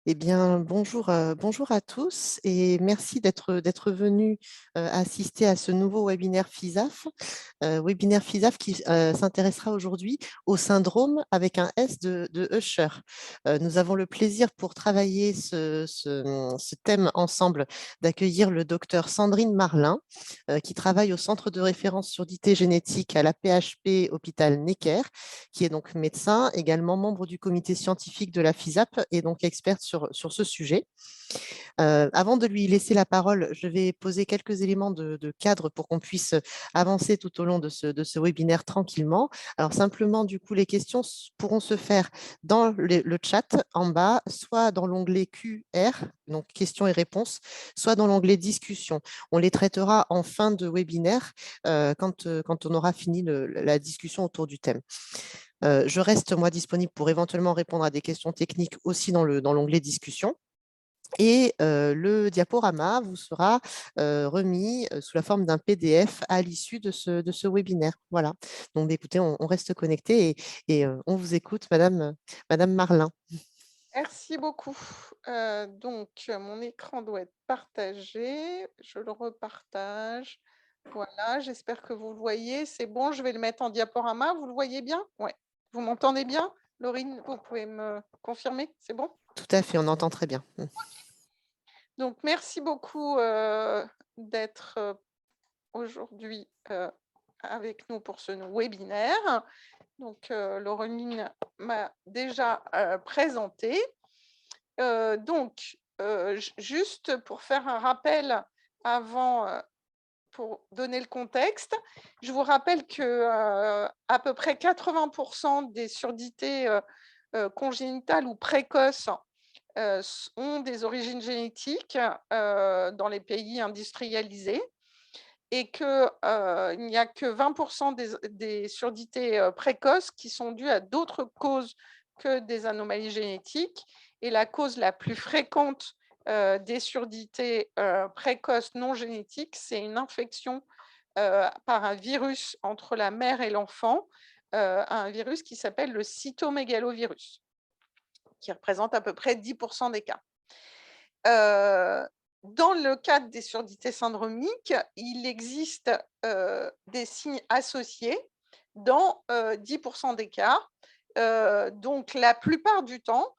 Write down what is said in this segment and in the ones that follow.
Eh bien, bonjour, bonjour à tous et merci d'être venus assister à ce nouveau webinaire FISAF. Webinaire FISAF qui s'intéressera aujourd'hui au syndrome avec un S de Usher. Nous avons le plaisir pour travailler ce thème ensemble d'accueillir le docteur Sandrine Marlin qui travaille au Centre de référence surdité génétique à la PHP Hôpital Necker, qui est donc médecin, également membre du comité scientifique de la FISAP et donc experte sur ce sujet. Avant de lui laisser la parole, je vais poser quelques éléments de cadre pour qu'on puisse avancer tout au long de ce webinaire tranquillement. Alors simplement, du coup, les questions pourront se faire dans le chat en bas, soit dans l'onglet QR, donc questions et réponses, soit dans l'onglet discussion. On les traitera en fin de webinaire quand on aura fini la discussion autour du thème. Je reste, moi, disponible pour éventuellement répondre à des questions techniques aussi dans l'onglet discussion. Et le diaporama vous sera remis sous la forme d'un PDF à l'issue de ce webinaire. Voilà. Donc, écoutez, on reste connecté et on vous écoute, Madame Marlin. Merci beaucoup. Mon écran doit être partagé. Je le repartage. Voilà, j'espère que vous le voyez. C'est bon, je vais le mettre en diaporama. Vous le voyez bien? Ouais. Vous m'entendez bien? Laurine, vous pouvez me confirmer? C'est bon? Tout à fait, on entend très bien. Donc merci beaucoup, d'être, aujourd'hui, avec nous pour ce webinaire. Laureline m'a déjà, présentée. Juste pour faire un rappel avant, pour donner le contexte, je vous rappelle que, à peu près 80 des surdités, congénitales ou précoces, ont des origines génétiques, dans les pays industrialisés et que, il n'y a que 20 des surdités, précoces qui sont dues à d'autres causes que des anomalies génétiques et la cause la plus fréquente, des surdités, précoces non génétiques, c'est une infection, par un virus entre la mère et l'enfant, un virus qui s'appelle le cytomégalovirus, qui représente à peu près 10 des cas. Heu, Dans le cadre des surdités syndromiques, il existe, des signes associés dans, 10 des cas. Donc la plupart du temps,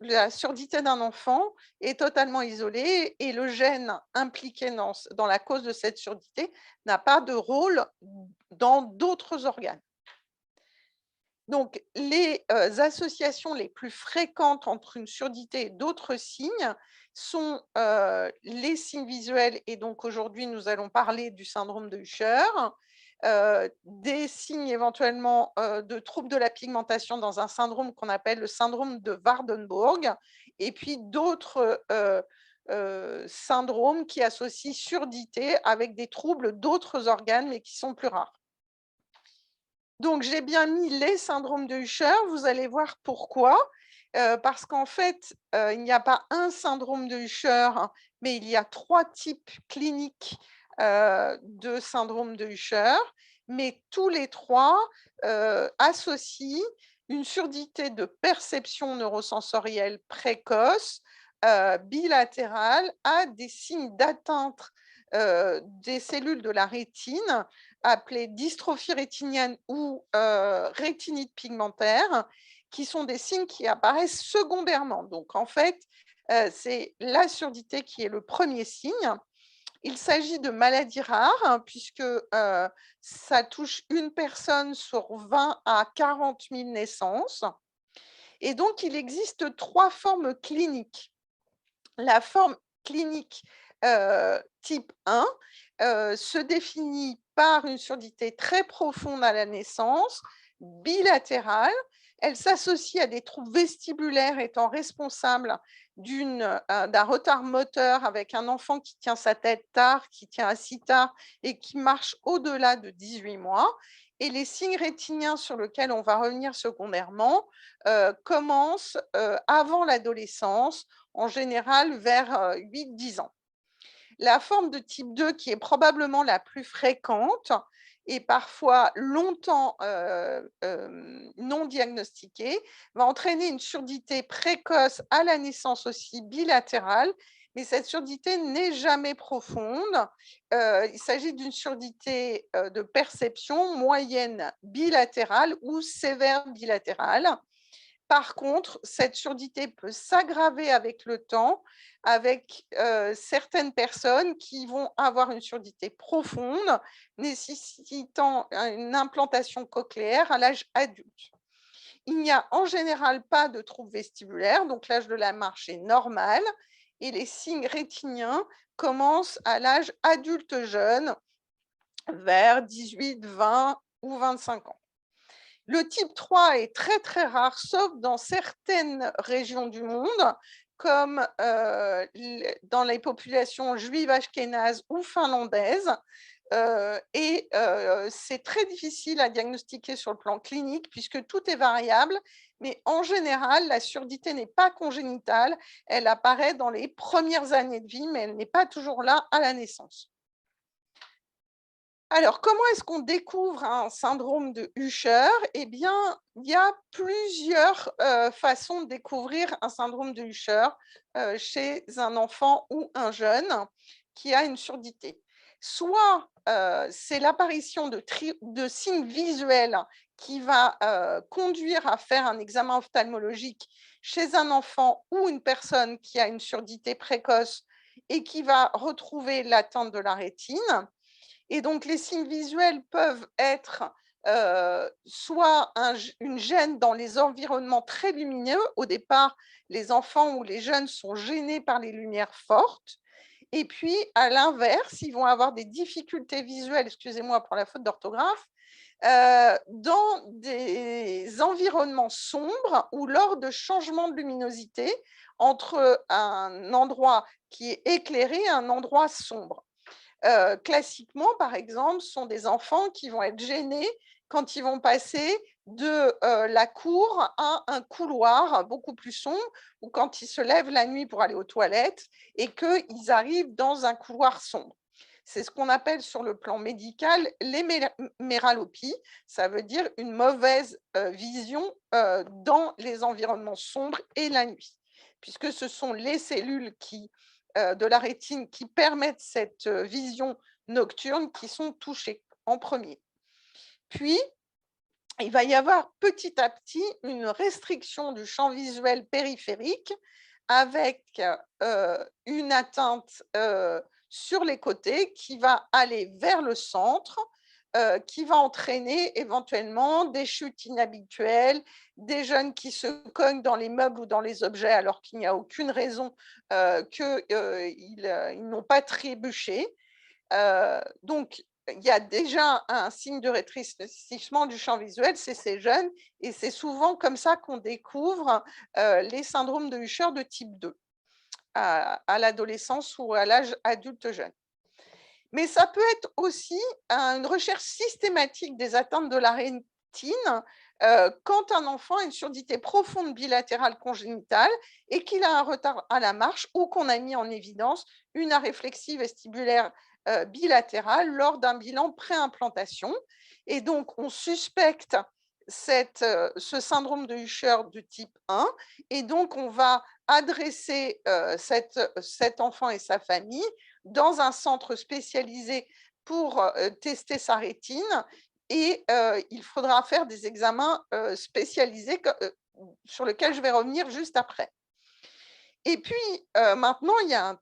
la surdité d'un enfant est totalement isolée et le gène impliqué dans la cause de cette surdité n'a pas de rôle dans d'autres organes. Donc les, associations les plus fréquentes entre une surdité et d'autres signes sont, les signes visuels et donc aujourd'hui nous allons parler du syndrome de Usher, des signes éventuellement, de troubles de la pigmentation dans un syndrome qu'on appelle le syndrome de Waardenburg et puis d'autres, syndromes qui associent surdité avec des troubles d'autres organes mais qui sont plus rares. Donc j'ai bien mis les syndromes de Usher, vous allez voir pourquoi. Parce qu'en fait, il n'y a pas un syndrome de Usher, hein, mais il y a 3 types cliniques, de syndrome de Usher, mais tous les 3 associent une surdité de perception neurosensorielle précoce, bilatérale à des signes d'atteinte, des cellules de la rétine appelées dystrophie rétinienne ou rétinite pigmentaire, qui sont des signes qui apparaissent secondairement. Donc en fait, c'est la surdité qui est le premier signe. Il s'agit de maladies rares, hein, puisque ça touche une personne sur 20 à 40 000 naissances. Et donc, il existe 3 formes cliniques. La forme clinique, type 1, se définit par une surdité très profonde à la naissance, bilatérale. Elle s'associe à des troubles vestibulaires étant responsables d'un retard moteur avec un enfant qui tient sa tête tard, qui tient assis tard et qui marche au-delà de 18 mois. Et les signes rétiniens sur lesquels on va revenir secondairement, commencent, avant l'adolescence, en général vers 8-10 ans. La forme de type 2, qui est probablement la plus fréquente, et parfois longtemps non diagnostiquée, va entraîner une surdité précoce à la naissance aussi bilatérale, mais cette surdité n'est jamais profonde. Il s'agit d'une surdité de perception moyenne bilatérale ou sévère bilatérale. Par contre, cette surdité peut s'aggraver avec le temps, avec certaines personnes qui vont avoir une surdité profonde, nécessitant une implantation cochléaire à l'âge adulte. Il n'y a en général pas de troubles vestibulaires, donc l'âge de la marche est normal, et les signes rétiniens commencent à l'âge adulte jeune, vers 18, 20 ou 25 ans. Le type 3 est très très rare, sauf dans certaines régions du monde, comme dans les populations juives ashkénazes ou finlandaises. C'est très difficile à diagnostiquer sur le plan clinique puisque tout est variable, mais en général, la surdité n'est pas congénitale, elle apparaît dans les premières années de vie, mais elle n'est pas toujours là à la naissance. Alors, comment est-ce qu'on découvre un syndrome de Usher? Eh bien, il y a plusieurs façons de découvrir un syndrome de Usher chez un enfant ou un jeune qui a une surdité. Soit c'est l'apparition de signes visuels qui va conduire à faire un examen ophtalmologique chez un enfant ou une personne qui a une surdité précoce et qui va retrouver l'atteinte de la rétine. Et donc, les signes visuels peuvent être soit une gêne dans les environnements très lumineux. Au départ, les enfants ou les jeunes sont gênés par les lumières fortes. Et puis, à l'inverse, ils vont avoir des difficultés visuelles, excusez-moi pour la faute d'orthographe, dans des environnements sombres ou lors de changements de luminosité entre un endroit qui est éclairé et un endroit sombre. Classiquement, par exemple, ce sont des enfants qui vont être gênés quand ils vont passer de la cour à un couloir beaucoup plus sombre, ou quand ils se lèvent la nuit pour aller aux toilettes et qu'ils arrivent dans un couloir sombre. C'est ce qu'on appelle sur le plan médical l'héméralopie. Ça veut dire une mauvaise vision dans les environnements sombres et la nuit, puisque ce sont les cellules de la rétine qui permettent cette vision nocturne qui sont touchées en premier. Puis, il va y avoir petit à petit une restriction du champ visuel périphérique avec une atteinte sur les côtés qui va aller vers le centre, qui va entraîner éventuellement des chutes inhabituelles, des jeunes qui se cognent dans les meubles ou dans les objets alors qu'il n'y a aucune raison qu'ils n'ont pas trébuché. Donc, il y a déjà un signe de rétrécissement du champ visuel, c'est ces jeunes, et c'est souvent comme ça qu'on découvre les syndromes de Usher de type 2 à l'adolescence ou à l'âge adulte jeune. Mais ça peut être aussi une recherche systématique des atteintes de la rétine quand un enfant a une surdité profonde bilatérale congénitale et qu'il a un retard à la marche ou qu'on a mis en évidence une aréflexie vestibulaire bilatérale lors d'un bilan pré-implantation. Et donc, on suspecte ce syndrome de Usher de type 1 et donc on va adresser cet enfant et sa famille dans un centre spécialisé pour tester sa rétine et il faudra faire des examens spécialisés sur lesquels je vais revenir juste après. Et puis maintenant, il y a une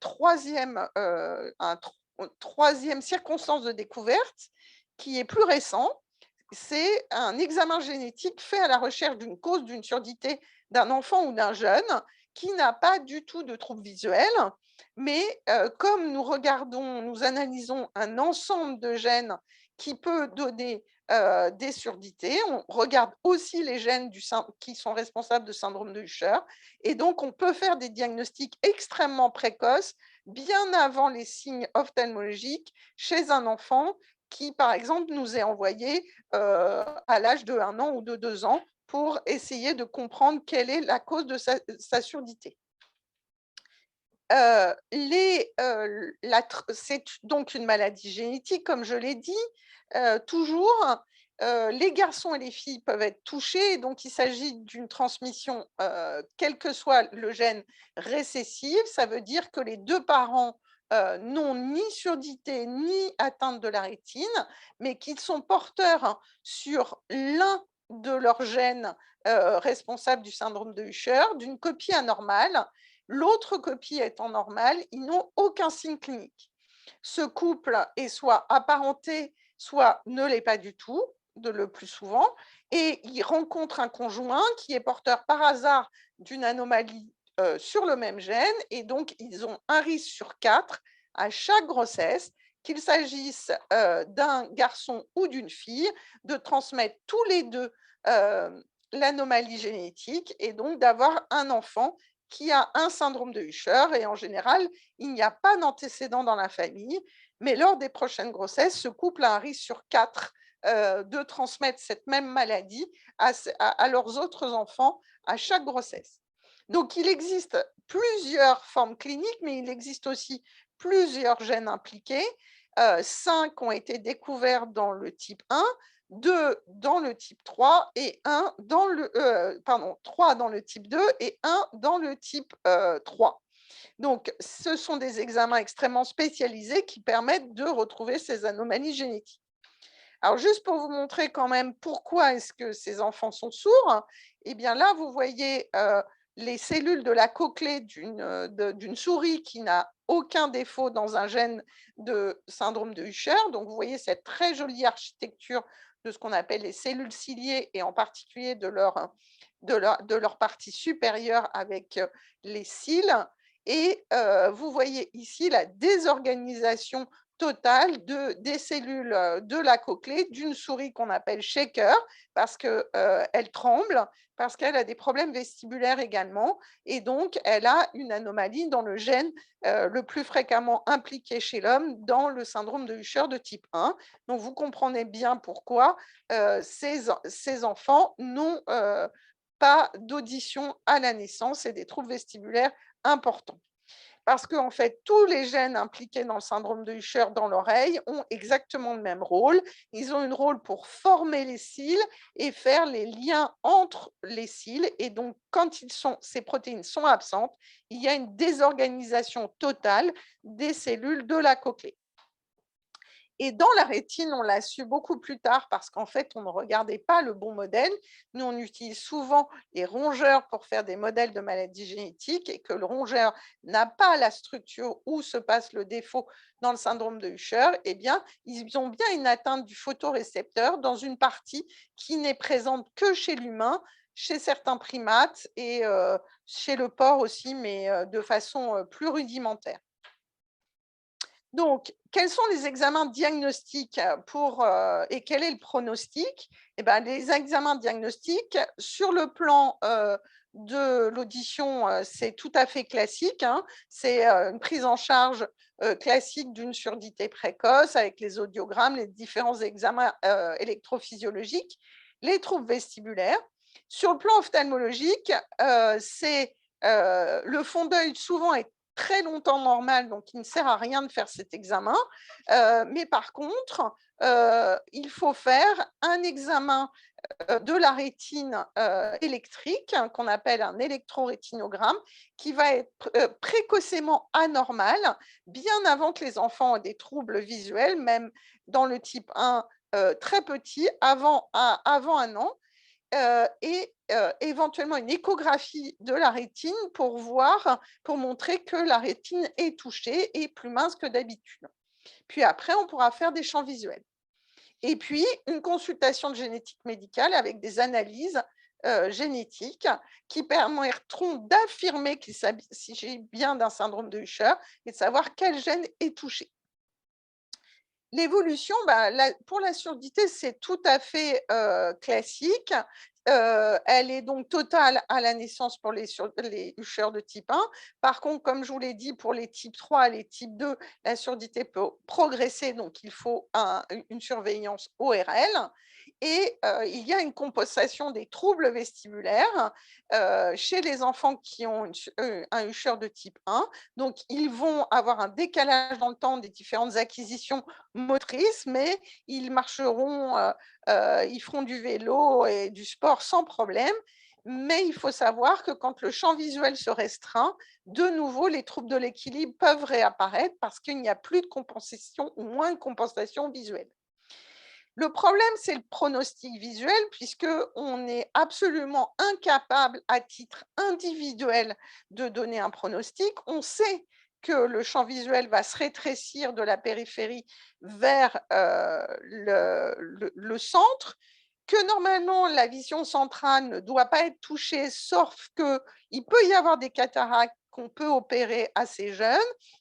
troisième circonstance de découverte qui est plus récent. C'est un examen génétique fait à la recherche d'une cause d'une surdité d'un enfant ou d'un jeune qui n'a pas du tout de trouble visuel, mais comme nous analysons un ensemble de gènes qui peut donner des surdités, on regarde aussi les gènes qui sont responsables de syndrome de Usher, et donc on peut faire des diagnostics extrêmement précoces, bien avant les signes ophtalmologiques, chez un enfant qui, par exemple, nous est envoyé à l'âge de 1 an ou de 2 ans pour essayer de comprendre quelle est la cause de sa surdité. C'est donc une maladie génétique, comme je l'ai dit. toujours, les garçons et les filles peuvent être touchés, donc il s'agit d'une transmission, quel que soit le gène récessive. Ça veut dire que les 2 parents, n'ont ni surdité ni atteinte de la rétine, mais qu'ils sont porteurs sur l'un de leurs gènes, responsables du syndrome de Usher, d'une copie anormale. L'autre copie étant normale, ils n'ont aucun signe clinique. Ce couple est soit apparenté, soit ne l'est pas du tout, le plus souvent, et ils rencontrent un conjoint qui est porteur par hasard d'une anomalie sur le même gène, et donc ils ont un risque sur 4 à chaque grossesse, qu'il s'agisse d'un garçon ou d'une fille, de transmettre tous les deux l'anomalie génétique et donc d'avoir un enfant qui a un syndrome de Usher. Et en général, il n'y a pas d'antécédent dans la famille, mais lors des prochaines grossesses, ce couple a un risque sur 4 de transmettre cette même maladie à leurs autres enfants à chaque grossesse. Donc, il existe plusieurs formes cliniques, mais il existe aussi plusieurs gènes impliqués. 5 ont été découverts dans le type 1, 2 dans le type 3 et 1 dans le, pardon, 3 dans le type 2 et 1 dans le type 3. Donc, ce sont des examens extrêmement spécialisés qui permettent de retrouver ces anomalies génétiques. Alors, juste pour vous montrer quand même pourquoi est-ce que ces enfants sont sourds, eh bien là, vous voyez les cellules de la cochlée d'une souris qui n'a aucun défaut dans un gène de syndrome de Usher. Donc, vous voyez cette très jolie architecture de ce qu'on appelle les cellules ciliées et en particulier de leur partie supérieure avec les cils. Et vous voyez ici la désorganisation totale des cellules de la cochlée d'une souris qu'on appelle shaker parce qu'elle tremble, parce qu'elle a des problèmes vestibulaires également, et donc elle a une anomalie dans le gène le plus fréquemment impliqué chez l'homme dans le syndrome de Usher de type 1. Donc vous comprenez bien pourquoi ces enfants n'ont pas d'audition à la naissance et des troubles vestibulaires importants. Parce qu'en fait, tous les gènes impliqués dans le syndrome de Usher dans l'oreille ont exactement le même rôle. Ils ont un rôle pour former les cils et faire les liens entre les cils. Et donc, quand ces protéines sont absentes, il y a une désorganisation totale des cellules de la cochlée. Et dans la rétine, on l'a su beaucoup plus tard parce qu'en fait, on ne regardait pas le bon modèle. Nous, on utilise souvent les rongeurs pour faire des modèles de maladies génétiques et que le rongeur n'a pas la structure où se passe le défaut dans le syndrome de Usher. Eh bien, ils ont bien une atteinte du photorécepteur dans une partie qui n'est présente que chez l'humain, chez certains primates et chez le porc aussi, mais de façon plus rudimentaire. Donc, quels sont les examens diagnostiques et quel est le pronostic? Eh ben, les examens diagnostiques, sur le plan de l'audition, c'est tout à fait classique, hein. C'est une prise en charge classique d'une surdité précoce avec les audiogrammes, les différents examens électrophysiologiques, les troubles vestibulaires. Sur le plan ophtalmologique, le fond d'œil souvent est très longtemps normal, donc il ne sert à rien de faire cet examen. Mais par contre, il faut faire un examen de la rétine électrique, hein, qu'on appelle un électrorétinogramme, qui va être précocement anormal, bien avant que les enfants aient des troubles visuels, même dans le type 1 très petit, avant 1 an. Et éventuellement une échographie de la rétine pour montrer que la rétine est touchée et plus mince que d'habitude. Puis après, on pourra faire des champs visuels. Et puis, une consultation de génétique médicale avec des analyses génétiques qui permettront d'affirmer qu'il s'agit bien d'un syndrome de Usher et de savoir quel gène est touché. L'évolution, bah, pour la surdité, c'est tout à fait classique. Elle est donc totale à la naissance pour les Usher de type 1. Par contre, comme je vous l'ai dit, pour les types 3 et les types 2, la surdité peut progresser, donc il faut une surveillance ORL. Et il y a une compensation des troubles vestibulaires chez les enfants qui ont un Usher de type 1. Donc, ils vont avoir un décalage dans le temps des différentes acquisitions motrices, mais ils marcheront, ils feront du vélo et du sport sans problème. Mais il faut savoir que quand le champ visuel se restreint, de nouveau, les troubles de l'équilibre peuvent réapparaître parce qu'il n'y a plus de compensation ou moins de compensation visuelle. Le problème, c'est le pronostic visuel, puisqu'on est absolument incapable, à titre individuel, de donner un pronostic. On sait que le champ visuel va se rétrécir de la périphérie vers le centre, que normalement la vision centrale ne doit pas être touchée, sauf qu'il peut y avoir des cataractes qu'on peut opérer assez jeunes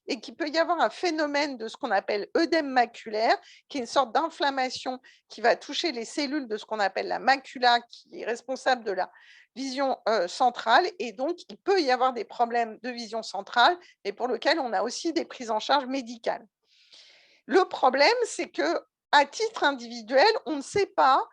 et qu'il peut y avoir un phénomène de ce qu'on appelle œdème maculaire, qui est une sorte d'inflammation qui va toucher les cellules de ce qu'on appelle la macula, qui est responsable de la vision centrale. Et donc, il peut y avoir des problèmes de vision centrale, mais pour lesquels on a aussi des prises en charge médicales. Le problème, c'est que à titre individuel, on ne sait pas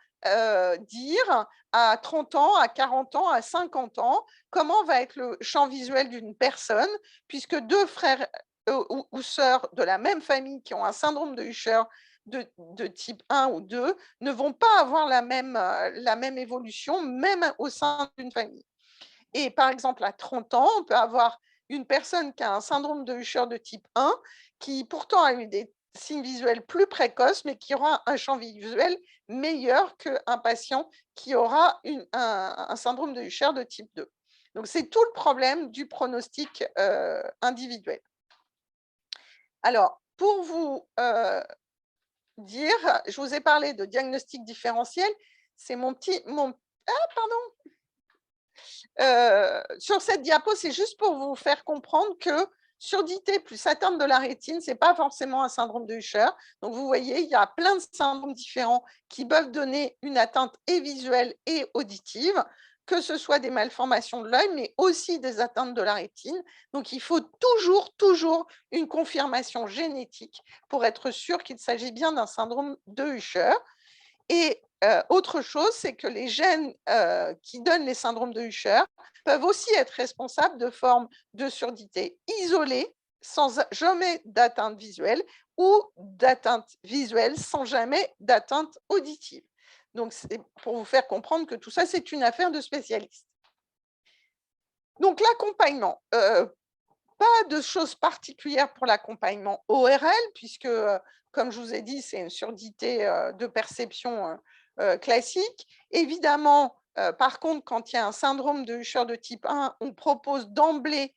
dire à 30 ans, à 40 ans, à 50 ans, comment va être le champ visuel d'une personne, puisque deux frères ou sœurs de la même famille qui ont un syndrome de Usher de type 1 ou 2 ne vont pas avoir la même évolution, même au sein d'une famille. Et par exemple, à 30 ans, on peut avoir une personne qui a un syndrome de Usher de type 1, qui pourtant a eu des signes visuels plus précoces, mais qui aura un champ visuel meilleur qu'un patient qui aura un syndrome de Usher de type 2. Donc, c'est tout le problème du pronostic individuel. Alors, pour vous dire, je vous ai parlé de diagnostic différentiel, c'est pardon. Sur cette diapo, c'est juste pour vous faire comprendre que surdité plus atteinte de la rétine, ce n'est pas forcément un syndrome de Usher. Donc, vous voyez, il y a plein de syndromes différents qui peuvent donner une atteinte et visuelle et auditive, que ce soit des malformations de l'œil, mais aussi des atteintes de la rétine. Donc, il faut toujours une confirmation génétique pour être sûr qu'il s'agit bien d'un syndrome de Usher. Et autre chose, c'est que les gènes qui donnent les syndromes de Usher peuvent aussi être responsables de formes de surdité isolées, sans jamais d'atteinte visuelle, ou d'atteinte visuelle sans jamais d'atteinte auditive. Donc, c'est pour vous faire comprendre que tout ça, c'est une affaire de spécialistes. Donc, l'accompagnement. Pas de choses particulières pour l'accompagnement ORL, puisque, comme je vous ai dit, c'est une surdité de perception classique. Évidemment, par contre, quand il y a un syndrome de Usher de type 1, on propose d'emblée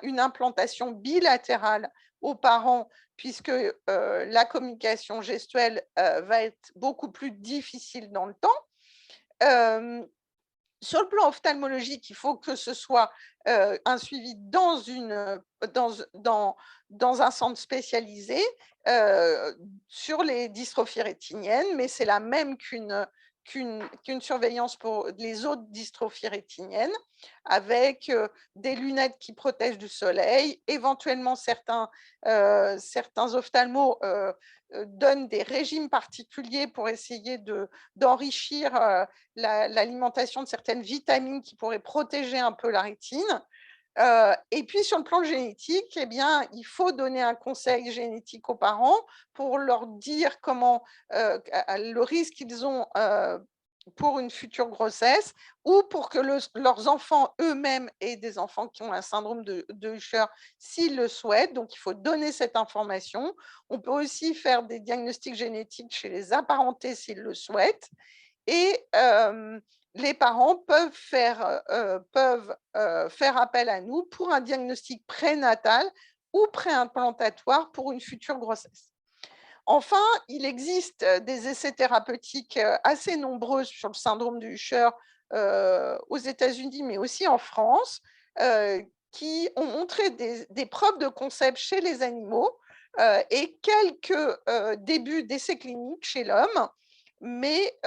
une implantation bilatérale aux parents, puisque la communication gestuelle va être beaucoup plus difficile dans le temps. Sur le plan ophtalmologique, il faut que ce soit un suivi dans un centre spécialisé sur les dystrophies rétiniennes, mais c'est la même qu'une surveillance pour les autres dystrophies rétiniennes, avec des lunettes qui protègent du soleil. Éventuellement, certains ophtalmos donnent des régimes particuliers pour essayer d'enrichir l'alimentation de certaines vitamines qui pourraient protéger un peu la rétine. Et puis, sur le plan génétique, eh bien, il faut donner un conseil génétique aux parents pour leur dire comment le risque qu'ils ont pour une future grossesse, ou pour que leurs enfants eux-mêmes aient des enfants qui ont un syndrome de Usher s'ils le souhaitent. Donc, il faut donner cette information. On peut aussi faire des diagnostics génétiques chez les apparentés s'ils le souhaitent. Et les parents peuvent faire appel à nous pour un diagnostic prénatal ou préimplantatoire pour une future grossesse. Enfin, il existe des essais thérapeutiques assez nombreux sur le syndrome du Usher aux États-Unis, mais aussi en France, qui ont montré des preuves de concept chez les animaux et quelques débuts d'essais cliniques chez l'homme. Mais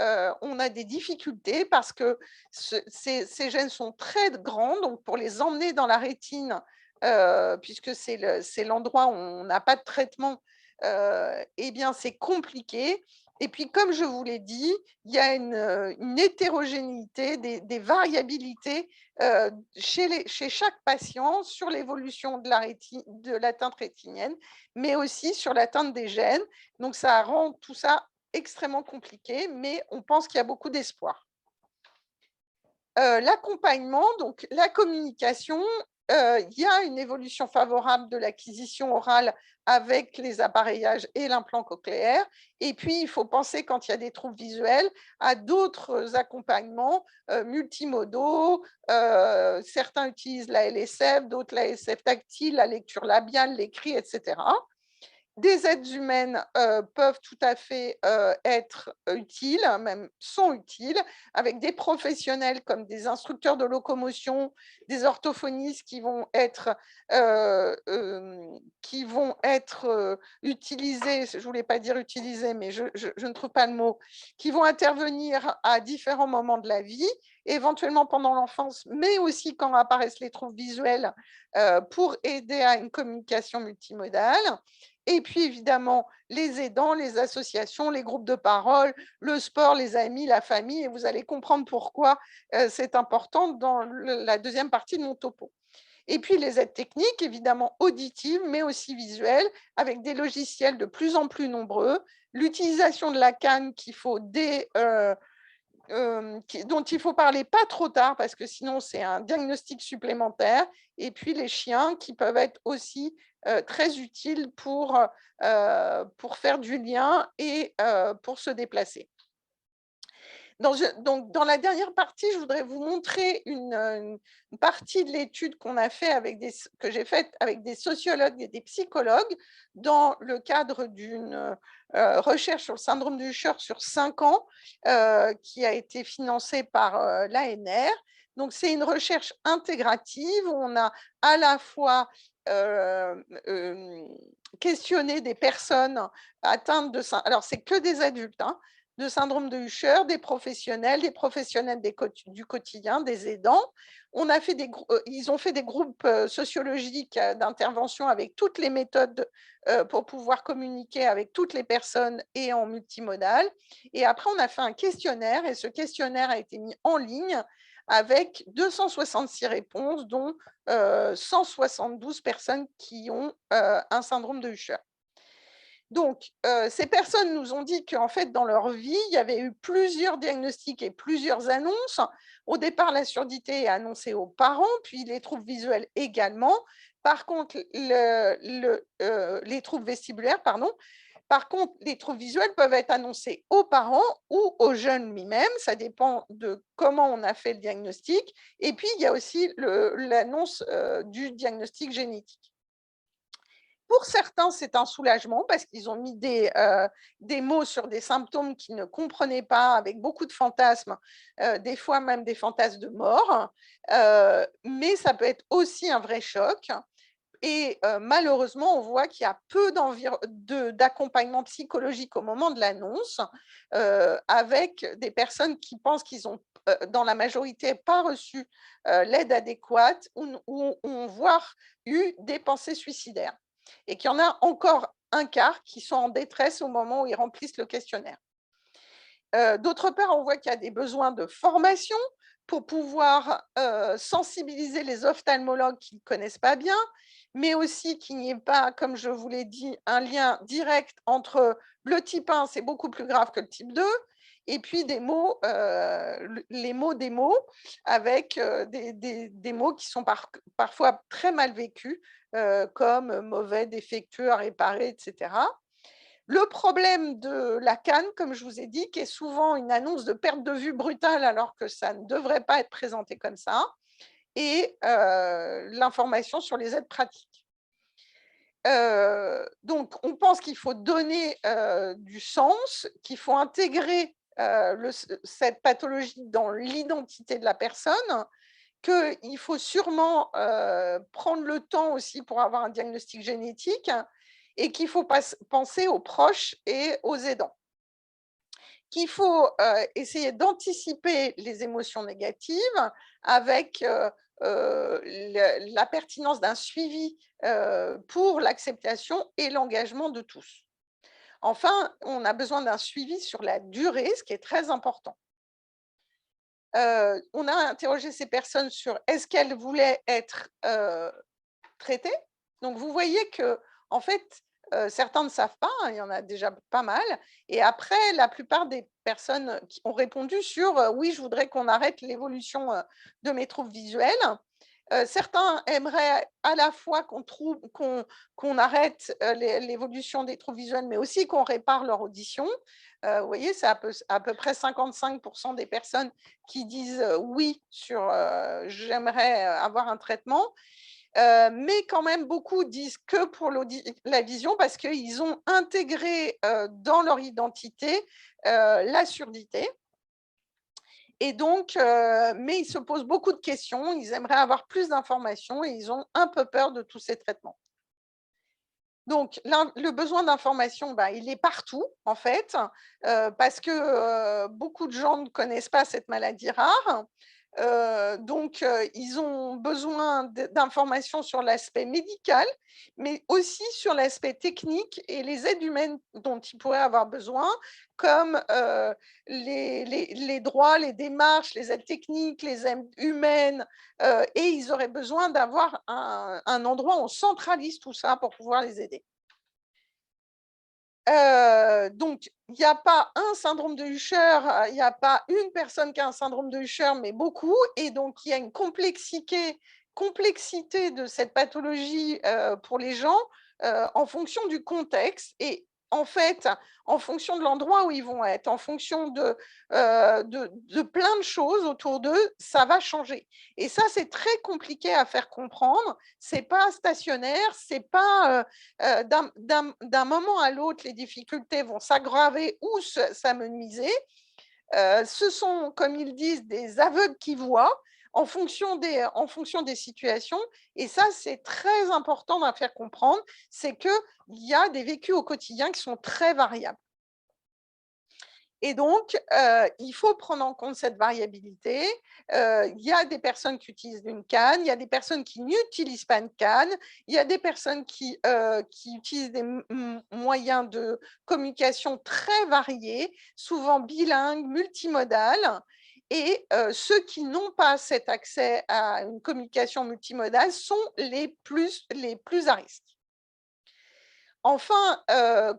on a des difficultés parce que ces gènes sont très grands, donc pour les emmener dans la rétine, puisque c'est l'endroit où on n'a pas de traitement, eh bien c'est compliqué. Et puis, comme je vous l'ai dit, il y a une hétérogénéité, des variabilités chez chaque patient sur l'évolution de l'atteinte rétinienne, mais aussi sur l'atteinte des gènes. Donc, ça rend tout ça extrêmement compliqué, mais on pense qu'il y a beaucoup d'espoir. L'accompagnement, donc la communication, il y a une évolution favorable de l'acquisition orale avec les appareillages et l'implant cochléaire. Et puis, il faut penser, quand il y a des troubles visuels, à d'autres accompagnements multimodaux. Certains utilisent la LSF, d'autres la LSF tactile, la lecture labiale, l'écrit, etc. Des aides humaines peuvent tout à fait être utiles, même sont utiles, avec des professionnels comme des instructeurs de locomotion, des orthophonistes qui vont être utilisés, je ne voulais pas dire utilisés, mais je ne trouve pas le mot, qui vont intervenir à différents moments de la vie, éventuellement pendant l'enfance, mais aussi quand apparaissent les troubles visuels, pour aider à une communication multimodale. Et puis évidemment, les aidants, les associations, les groupes de parole, le sport, les amis, la famille, et vous allez comprendre pourquoi c'est important dans la deuxième partie de mon topo. Et puis les aides techniques, évidemment auditives, mais aussi visuelles, avec des logiciels de plus en plus nombreux, l'utilisation de la canne dont il faut parler pas trop tard, parce que sinon c'est un diagnostic supplémentaire, et puis les chiens qui peuvent être aussi très utiles pour faire du lien et pour se déplacer. Donc, dans la dernière partie, je voudrais vous montrer une partie de l'étude que j'ai faite avec des sociologues et des psychologues dans le cadre d'une recherche sur le syndrome de Usher sur 5 ans, qui a été financée par l'ANR. Donc, c'est une recherche intégrative où on a à la fois questionné des personnes atteintes de... Alors, c'est que des adultes, hein, de syndrome de Usher, des professionnels du quotidien, des aidants. Ils ont fait des groupes sociologiques d'intervention avec toutes les méthodes pour pouvoir communiquer avec toutes les personnes et en multimodal. Et après, on a fait un questionnaire et ce questionnaire a été mis en ligne avec 266 réponses, dont 172 personnes qui ont un syndrome de Usher. Donc, ces personnes nous ont dit qu'en fait, dans leur vie, il y avait eu plusieurs diagnostics et plusieurs annonces. Au départ, la surdité est annoncée aux parents, puis les troubles visuels également. Par contre, les troubles vestibulaires, pardon. Par contre, les troubles visuels peuvent être annoncés aux parents ou aux jeunes lui-même. Ça dépend de comment on a fait le diagnostic. Et puis, il y a aussi l'annonce du diagnostic génétique. Pour certains, c'est un soulagement parce qu'ils ont mis des mots sur des symptômes qu'ils ne comprenaient pas, avec beaucoup de fantasmes, des fois même des fantasmes de mort. Mais ça peut être aussi un vrai choc. Et malheureusement, on voit qu'il y a peu d'accompagnement psychologique au moment de l'annonce, avec des personnes qui pensent qu'ils ont, dans la majorité, pas reçu l'aide adéquate ou ont voire eu des pensées suicidaires. Et qu'il y en a encore un quart qui sont en détresse au moment où ils remplissent le questionnaire. D'autre part, on voit qu'il y a des besoins de formation pour pouvoir sensibiliser les ophtalmologues qui ne connaissent pas bien, mais aussi qu'il n'y ait pas, comme je vous l'ai dit, un lien direct entre le type 1, c'est beaucoup plus grave que le type 2, et puis les mots des mots, avec des mots qui sont parfois très mal vécus, comme mauvais, défectueux, à réparer, etc. Le problème de la canne, comme je vous ai dit, qui est souvent une annonce de perte de vue brutale alors que ça ne devrait pas être présenté comme ça, et l'information sur les aides pratiques. Donc, on pense qu'il faut donner du sens, qu'il faut intégrer cette pathologie dans l'identité de la personne, qu'il faut sûrement prendre le temps aussi pour avoir un diagnostic génétique, et qu'il faut penser aux proches et aux aidants. Qu'il faut essayer d'anticiper les émotions négatives avec la pertinence d'un suivi pour l'acceptation et l'engagement de tous. Enfin, on a besoin d'un suivi sur la durée, ce qui est très important. On a interrogé ces personnes sur est-ce qu'elles voulaient être traitées. Donc, vous voyez que, en fait, certains ne savent pas, hein, il y en a déjà pas mal. Et après, la plupart des personnes qui ont répondu sur oui, je voudrais qu'on arrête l'évolution de mes troubles visuels. Certains aimeraient à la fois qu'on arrête l'évolution des troubles visuels, mais aussi qu'on répare leur audition. Vous voyez, c'est à peu près 55% des personnes qui disent oui sur j'aimerais avoir un traitement. Mais quand même, beaucoup disent que pour la vision parce qu'ils ont intégré dans leur identité la surdité. Et donc, mais ils se posent beaucoup de questions, ils aimeraient avoir plus d'informations et ils ont un peu peur de tous ces traitements. Donc, le besoin d'information, il est partout, en fait, parce que beaucoup de gens ne connaissent pas cette maladie rare. Donc, ils ont besoin d'informations sur l'aspect médical, mais aussi sur l'aspect technique et les aides humaines dont ils pourraient avoir besoin, comme les droits, les démarches, les aides techniques, les aides humaines, et ils auraient besoin d'avoir un endroit où on centralise tout ça pour pouvoir les aider. Donc, il n'y a pas un syndrome de Usher, il n'y a pas une personne qui a un syndrome de Usher, mais beaucoup. Et donc, il y a une complexité de cette pathologie pour les gens en fonction du contexte. Et en fait, en fonction de l'endroit où ils vont être, en fonction de plein de choses autour d'eux, ça va changer. Et ça, c'est très compliqué à faire comprendre. C'est pas stationnaire, c'est pas d'un moment à l'autre, les difficultés vont s'aggraver ou s'amenuiser. Ce sont, comme ils disent, des aveugles qui voient en fonction des situations. Et ça, c'est très important à faire comprendre, c'est qu'il y a des vécus au quotidien qui sont très variables. Et donc, il faut prendre en compte cette variabilité. Il y a des personnes qui utilisent une canne, il y a des personnes qui n'utilisent pas une canne, il y a des personnes qui utilisent des moyens de communication très variés, souvent bilingues, multimodales. Et ceux qui n'ont pas cet accès à une communication multimodale sont les plus à risque. Enfin,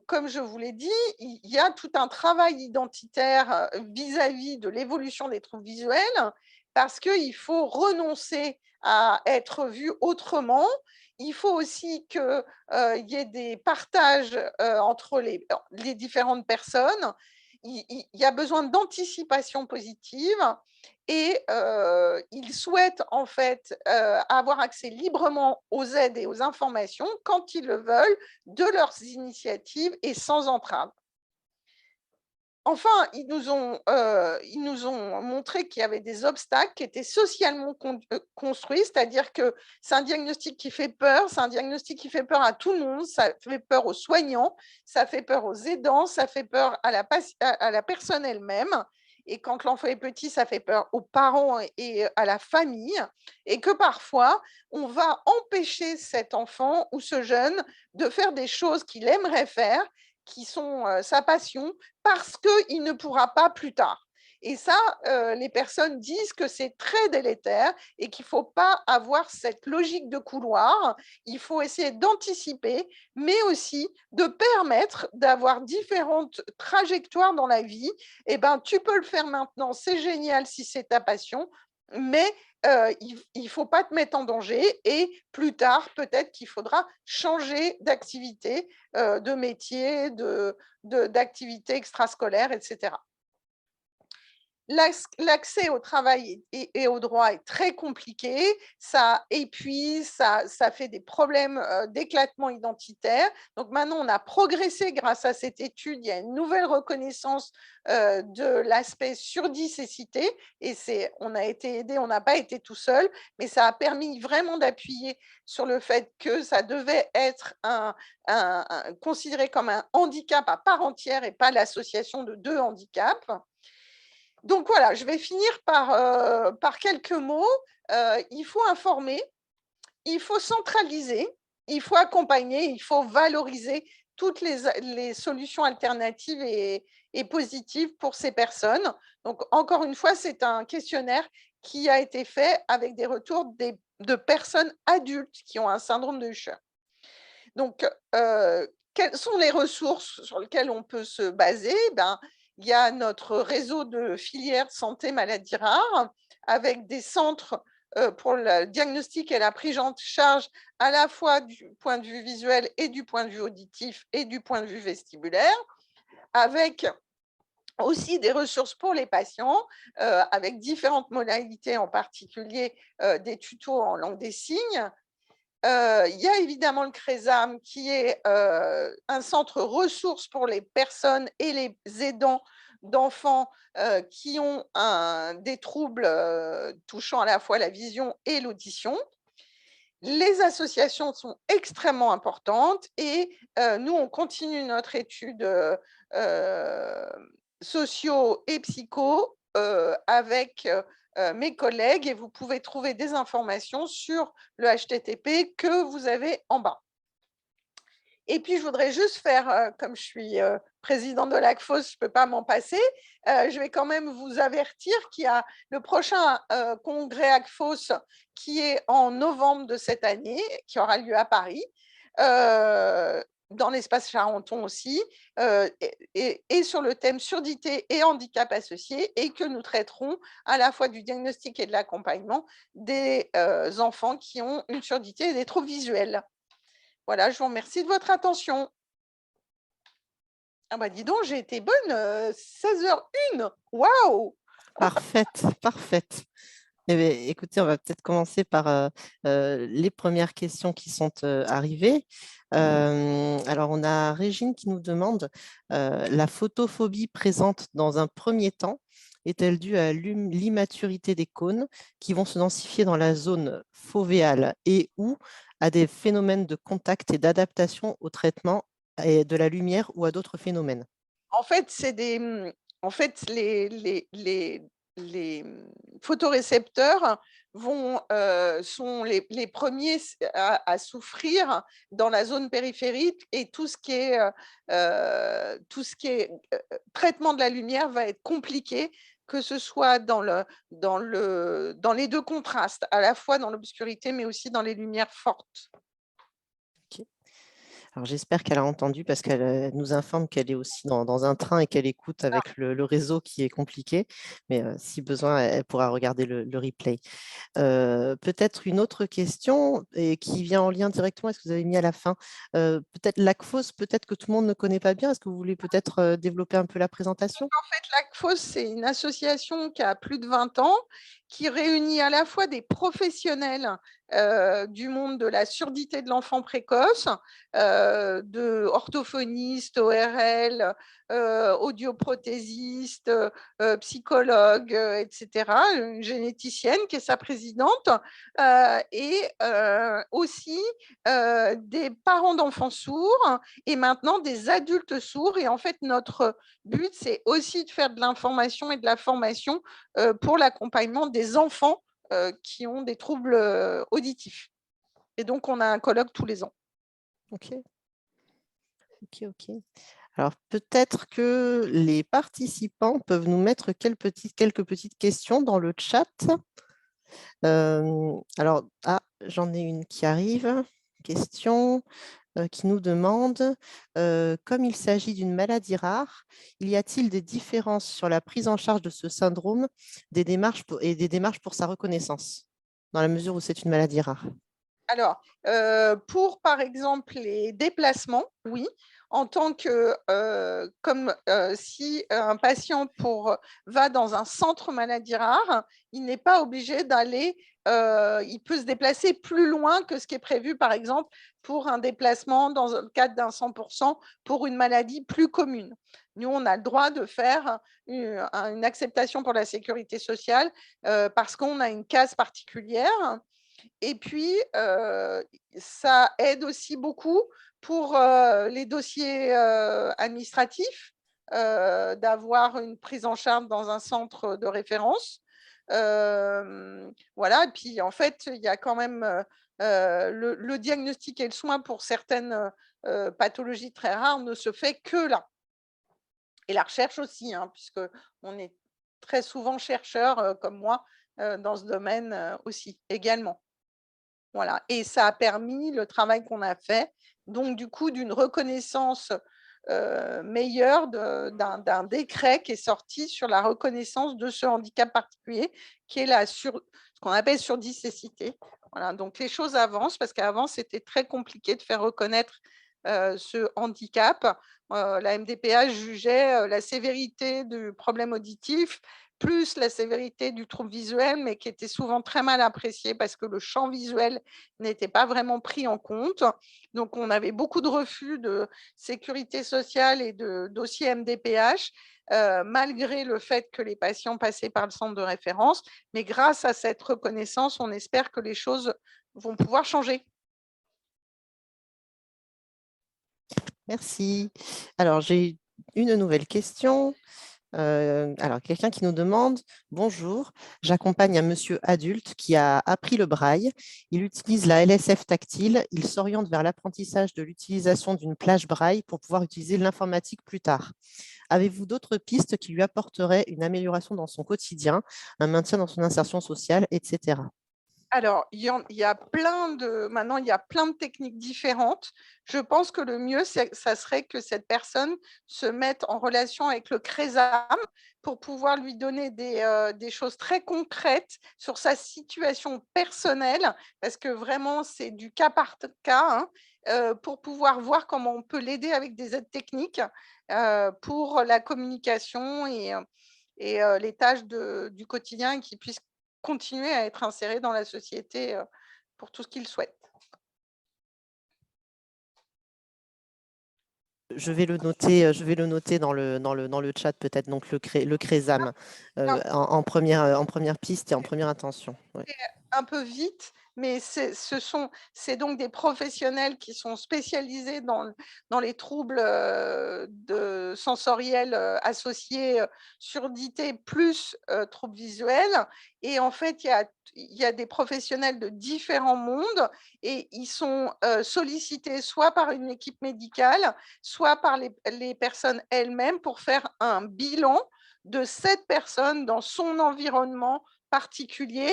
comme je vous l'ai dit, il y a tout un travail identitaire vis-à-vis de l'évolution des troubles visuels, parce qu'il faut renoncer à être vu autrement. Il faut aussi qu'il y ait des partages entre les différentes personnes. Il y a besoin d'anticipation positive et ils souhaitent en fait avoir accès librement aux aides et aux informations quand ils le veulent, de leurs initiatives et sans entrave. Enfin, ils nous ont montré qu'il y avait des obstacles qui étaient socialement construits, c'est-à-dire que c'est un diagnostic qui fait peur, c'est un diagnostic qui fait peur à tout le monde, ça fait peur aux soignants, ça fait peur aux aidants, ça fait peur à la personne elle-même. Et quand l'enfant est petit, ça fait peur aux parents et à la famille. Et que parfois, on va empêcher cet enfant ou ce jeune de faire des choses qu'il aimerait faire, qui sont sa passion, parce qu'il ne pourra pas plus tard. Et ça, les personnes disent que c'est très délétère et qu'il ne faut pas avoir cette logique de couloir. Il faut essayer d'anticiper, mais aussi de permettre d'avoir différentes trajectoires dans la vie. Eh ben, tu peux le faire maintenant, c'est génial si c'est ta passion, mais il ne faut pas te mettre en danger et plus tard, peut-être qu'il faudra changer d'activité, de métier, d'activité extrascolaire, etc. L'accès au travail et au droit est très compliqué, ça épuise, ça fait des problèmes d'éclatement identitaire. Donc maintenant, on a progressé grâce à cette étude, il y a une nouvelle reconnaissance de l'aspect surdicécité et on a été aidé, on n'a pas été tout seul, mais ça a permis vraiment d'appuyer sur le fait que ça devait être considéré comme un handicap à part entière et pas l'association de deux handicaps. Donc voilà, je vais finir par quelques mots. Il faut informer, il faut centraliser, il faut accompagner, il faut valoriser toutes les solutions alternatives et positives pour ces personnes. Donc, encore une fois, c'est un questionnaire qui a été fait avec des retours de personnes adultes qui ont un syndrome de Usher. Donc, quelles sont les ressources sur lesquelles on peut se baser? Ben, il y a notre réseau de filières santé maladies rares avec des centres pour le diagnostic et la prise en charge à la fois du point de vue visuel et du point de vue auditif et du point de vue vestibulaire, avec aussi des ressources pour les patients, avec différentes modalités, en particulier des tutos en langue des signes. Il y a évidemment le CRESAM qui est un centre ressources pour les personnes et les aidants d'enfants qui ont des troubles touchant à la fois la vision et l'audition. Les associations sont extrêmement importantes et nous, on continue notre étude socio et psycho avec mes collègues et vous pouvez trouver des informations sur le HTTP que vous avez en bas. Et puis, je voudrais juste faire, comme je suis présidente de l'ACFOS, je ne peux pas m'en passer, je vais quand même vous avertir qu'il y a le prochain congrès ACFOS qui est en novembre de cette année, qui aura lieu à Paris, dans l'espace Charenton aussi, et sur le thème surdité et handicap associés, et que nous traiterons à la fois du diagnostic et de l'accompagnement des enfants qui ont une surdité et des troubles visuels. Voilà, je vous remercie de votre attention. Ah bah dis donc, j'ai été bonne, 16h01. Waouh! Parfaite, parfaite. Eh bien, écoutez, on va peut-être commencer par les premières questions qui sont arrivées. Alors, on a Régine qui nous demande la photophobie présente dans un premier temps est-elle due à l'immaturité des cônes qui vont se densifier dans la zone fovéale et ou à des phénomènes de contact et d'adaptation au traitement et de la lumière ou à d'autres phénomènes? En fait, c'est en fait, les photorécepteurs sont les premiers à souffrir dans la zone périphérique et tout ce qui est traitement de la lumière va être compliqué, que ce soit dans les 2 contrastes, à la fois dans l'obscurité, mais aussi dans les lumières fortes. Ok. Alors, j'espère qu'elle a entendu parce qu'elle nous informe qu'elle est aussi dans un train et qu'elle écoute avec le réseau qui est compliqué. Mais si besoin, elle pourra regarder le replay. Peut-être une autre question et qui vient en lien directement à ce que vous avez mis à la fin. Peut-être l'ACFOS, peut-être que tout le monde ne connaît pas bien. Est-ce que vous voulez peut-être développer un peu la présentation? En fait, l'ACFOS, c'est une association qui a plus de 20 ans, qui réunit à la fois des professionnels du monde de la surdité de l'enfant précoce, de orthophonistes, ORL, audioprothésistes, psychologues, etc., une généticienne qui est sa présidente, et aussi des parents d'enfants sourds et maintenant des adultes sourds. Et en fait, notre but, c'est aussi de faire de l'information et de la formation pour l'accompagnement des enfants qui ont des troubles auditifs. Et donc, on a un colloque tous les ans. Ok. Ok, ok. Alors, peut-être que les participants peuvent nous mettre quelques petites questions dans le chat. Alors, j'en ai une qui arrive. Question qui nous demande, comme il s'agit d'une maladie rare, y a-t-il des différences sur la prise en charge de ce syndrome et des démarches pour sa reconnaissance, dans la mesure où c'est une maladie rare? Alors, pour, par exemple, les déplacements, oui, en tant que, si un patient va dans un centre maladie rare, il n'est pas obligé d'aller, il peut se déplacer plus loin que ce qui est prévu, par exemple, pour un déplacement dans le cadre d'un 100 pour une maladie plus commune. Nous, on a le droit de faire une acceptation pour la sécurité sociale, parce qu'on a une case particulière. Et puis, ça aide aussi beaucoup pour les dossiers administratifs, d'avoir une prise en charge dans un centre de référence. Voilà, et puis en fait, il y a quand même le diagnostic et le soin pour certaines pathologies très rares ne se fait que là. Et la recherche aussi, hein, puisqu'on est très souvent chercheur, comme moi, dans ce domaine, aussi, également. Voilà, et ça a permis le travail qu'on a fait, donc du coup, d'une reconnaissance, meilleure d'un décret qui est sorti sur la reconnaissance de ce handicap particulier, qui est ce qu'on appelle surdicécité. Voilà, donc les choses avancent parce qu'avant, c'était très compliqué de faire reconnaître, ce handicap. La MDPH jugeait, la sévérité du problème auditif, plus la sévérité du trouble visuel, mais qui était souvent très mal apprécié parce que le champ visuel n'était pas vraiment pris en compte. Donc, on avait beaucoup de refus de sécurité sociale et de dossiers MDPH, malgré le fait que les patients passaient par le centre de référence. Mais grâce à cette reconnaissance, on espère que les choses vont pouvoir changer. Merci. Alors, j'ai une nouvelle question. Alors, quelqu'un qui nous demande, bonjour, j'accompagne un monsieur adulte qui a appris le braille. Il utilise la LSF tactile. Il s'oriente vers l'apprentissage de l'utilisation d'une plage braille pour pouvoir utiliser l'informatique plus tard. Avez-vous d'autres pistes qui lui apporteraient une amélioration dans son quotidien, un maintien dans son insertion sociale, etc. Alors, il y a maintenant, il y a plein de techniques différentes. Je pense que le mieux, ça serait que cette personne se mette en relation avec le CRESAM pour pouvoir lui donner des choses très concrètes sur sa situation personnelle, parce que vraiment, c'est du cas par cas, hein, pour pouvoir voir comment on peut l'aider avec des aides techniques, pour la communication et les tâches du quotidien, et qu'il puisse continuer à être inséré dans la société, pour tout ce qu'il souhaite. Je vais le noter dans le chat peut-être, donc le CRESAM en première piste et en première intention. Ouais. Un peu vite, mais c'est donc des professionnels qui sont spécialisés dans les troubles, sensoriels, associés, surdité plus, troubles visuels, et en fait, il y a des professionnels de différents mondes, et ils sont, sollicités soit par une équipe médicale, soit par les personnes elles-mêmes pour faire un bilan de cette personne dans son environnement particulier,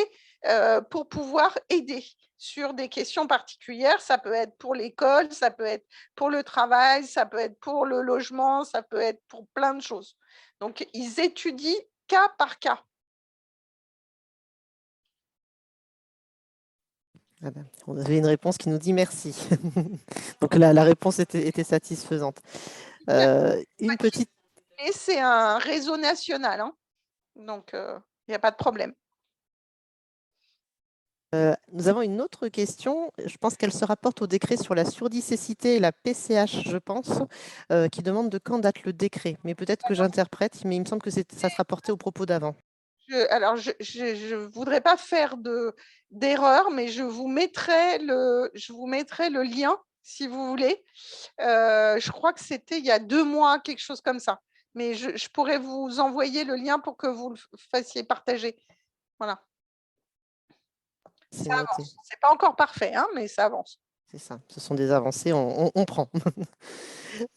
pour pouvoir aider sur des questions particulières. Ça peut être pour l'école, ça peut être pour le travail, ça peut être pour le logement, ça peut être pour plein de choses. Donc, ils étudient cas par cas. Ah ben, on avait une réponse qui nous dit merci. Donc la réponse était satisfaisante. Une petite. Et c'est un réseau national, hein. Donc, il n'y a pas de problème. Nous avons une autre question. Je pense qu'elle se rapporte au décret sur la surdicécité et la PCH, je pense, qui demande de quand date le décret. Mais peut-être que j'interprète, mais il me semble que ça se rapportait au propos d'avant. Alors, je ne voudrais pas faire d'erreur, mais je vous mettrai le lien, si vous voulez. Je crois que c'était il y a 2 mois, quelque chose comme ça. Mais je pourrais vous envoyer le lien pour que vous le fassiez partager. Voilà, C'est ça noté. avance. C'est pas encore parfait, hein, mais ça avance. C'est ça. Ce sont des avancées, on prend.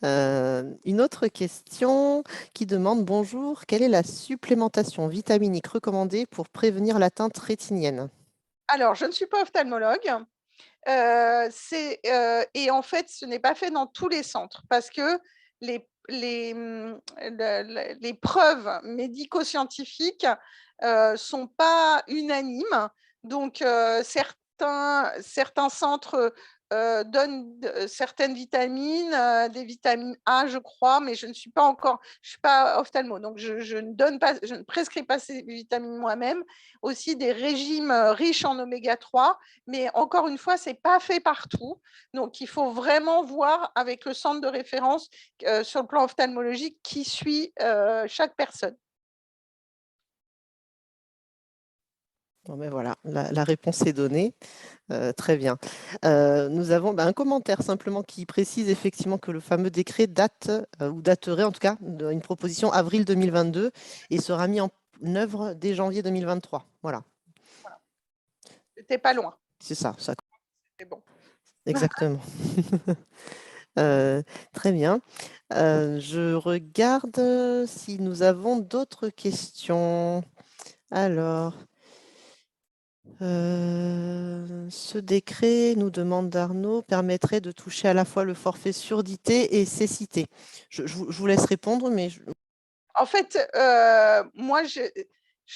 Une autre question qui demande, bonjour, quelle est la supplémentation vitaminique recommandée pour prévenir l'atteinte rétinienne? Alors, je ne suis pas ophtalmologue, et en fait, ce n'est pas fait dans tous les centres parce que les preuves médico-scientifiques, sont pas unanimes. Donc, certains centres, donnent certaines vitamines, des vitamines A, je crois, mais je suis pas ophtalmo, donc je ne prescris pas ces vitamines moi-même. Aussi des régimes, riches en oméga 3, mais encore une fois, c'est pas fait partout. Donc, il faut vraiment voir avec le centre de référence, sur le plan ophtalmologique, qui suit, chaque personne. Bon, ben voilà, la réponse est donnée. Très bien. Nous avons un commentaire simplement qui précise effectivement que le fameux décret date, ou daterait en tout cas, d'une proposition avril 2022 et sera mis en œuvre dès janvier 2023. Voilà, C'était pas loin, c'est ça, c'est bon. exactement. Très bien. Je regarde si nous avons d'autres questions. Alors, ce décret, nous demande Arnaud, permettrait de toucher à la fois le forfait surdité et cécité. Je vous laisse répondre, mais En fait, moi, je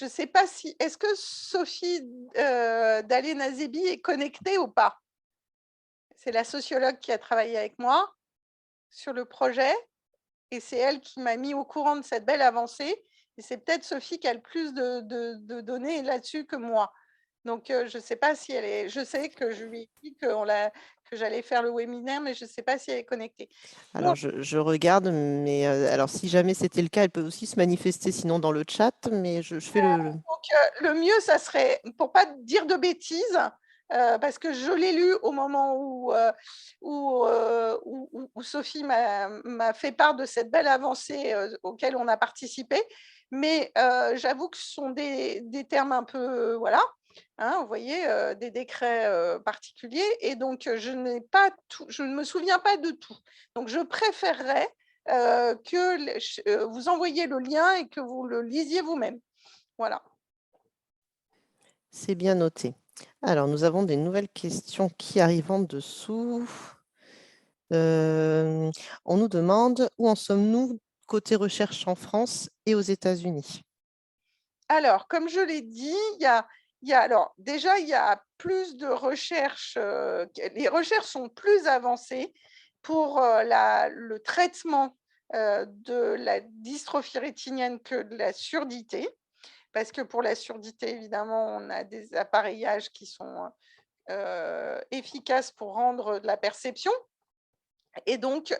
ne sais pas si… Est-ce que Sophie Dalé-Nazebi est connectée ou pas? C'est la sociologue qui a travaillé avec moi sur le projet et c'est elle qui m'a mis au courant de cette belle avancée. Et c'est peut-être Sophie qui a le plus de données là-dessus que moi. Donc, je ne sais pas si elle est… Je sais que je lui ai dit que j'allais faire le webinaire, mais je ne sais pas si elle est connectée. Bon, alors je regarde, mais alors si jamais c'était le cas, elle peut aussi se manifester sinon dans le chat, mais je fais le… donc, le mieux, ça serait, pour pas dire de bêtises, parce que je l'ai lu au moment où Sophie m'a fait part de cette belle avancée auquel on a participé, mais j'avoue que ce sont des termes un peu, voilà, hein, vous voyez, des décrets particuliers, et donc je ne me souviens pas de tout. Donc, je préférerais que vous envoyiez le lien et que vous le lisiez vous-même. Voilà. C'est bien noté. Alors, nous avons des nouvelles questions qui arrivent en dessous. On nous demande où en sommes-nous côté recherche en France et aux États-Unis? Alors, comme je l'ai dit, alors, déjà, il y a plus de recherches, les recherches sont plus avancées pour le traitement de la dystrophie rétinienne que de la surdité, parce que pour la surdité, évidemment, on a des appareillages qui sont efficaces pour rendre de la perception. Et donc,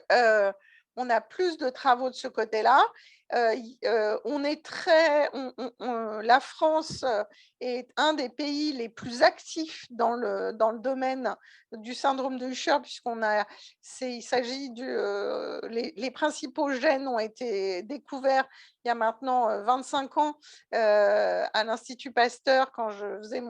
on a plus de travaux de ce côté-là. On est la France est un des pays les plus actifs dans le domaine du syndrome de Usher, il s'agit les principaux gènes ont été découverts il y a maintenant 25 ans à l'Institut Pasteur, quand je faisais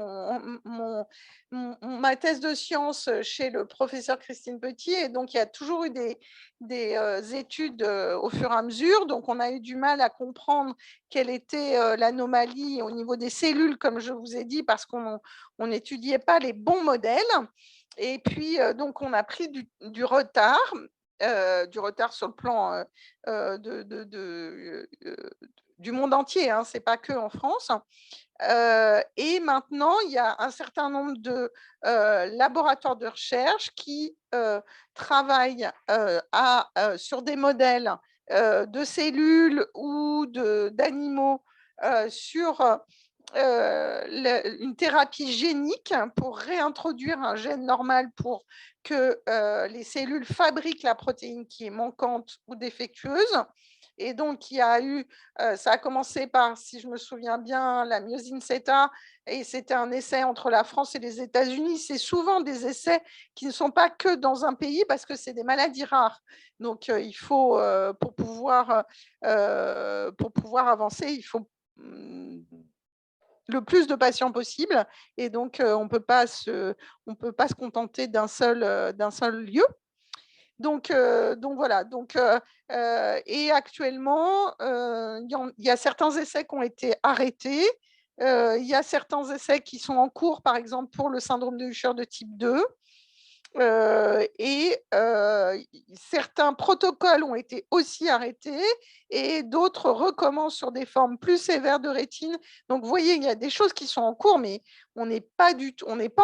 ma thèse de sciences chez le professeur Christine Petit, et donc il y a toujours eu des études au fur et à mesure, donc on a eu du mal à comprendre quelle était l'anomalie au niveau des cellules, comme je vous ai dit, parce qu'on n'étudiait pas les bons modèles, et puis donc on a pris du retard sur le plan du monde entier, hein, c'est pas que en France. Et maintenant, il y a un certain nombre de laboratoires de recherche qui travaillent sur des modèles de cellules ou d'animaux sur une thérapie génique pour réintroduire un gène normal pour que les cellules fabriquent la protéine qui est manquante ou défectueuse. Et donc, il y a eu, ça a commencé par, si je me souviens bien, la myosine θ, et c'était un essai entre la France et les États-Unis. C'est souvent des essais qui ne sont pas que dans un pays, parce que c'est des maladies rares. Donc, il faut, pour pouvoir avancer, il faut le plus de patients possible. Et donc, on ne peut pas se contenter d'un seul lieu. Donc voilà. Et actuellement, il y a certains essais qui ont été arrêtés. Il y a certains essais qui sont en cours, par exemple pour le syndrome de Usher de type 2. Et certains protocoles ont été aussi arrêtés et d'autres recommencent sur des formes plus sévères de rétine. Donc, vous voyez, il y a des choses qui sont en cours, mais on n'est pas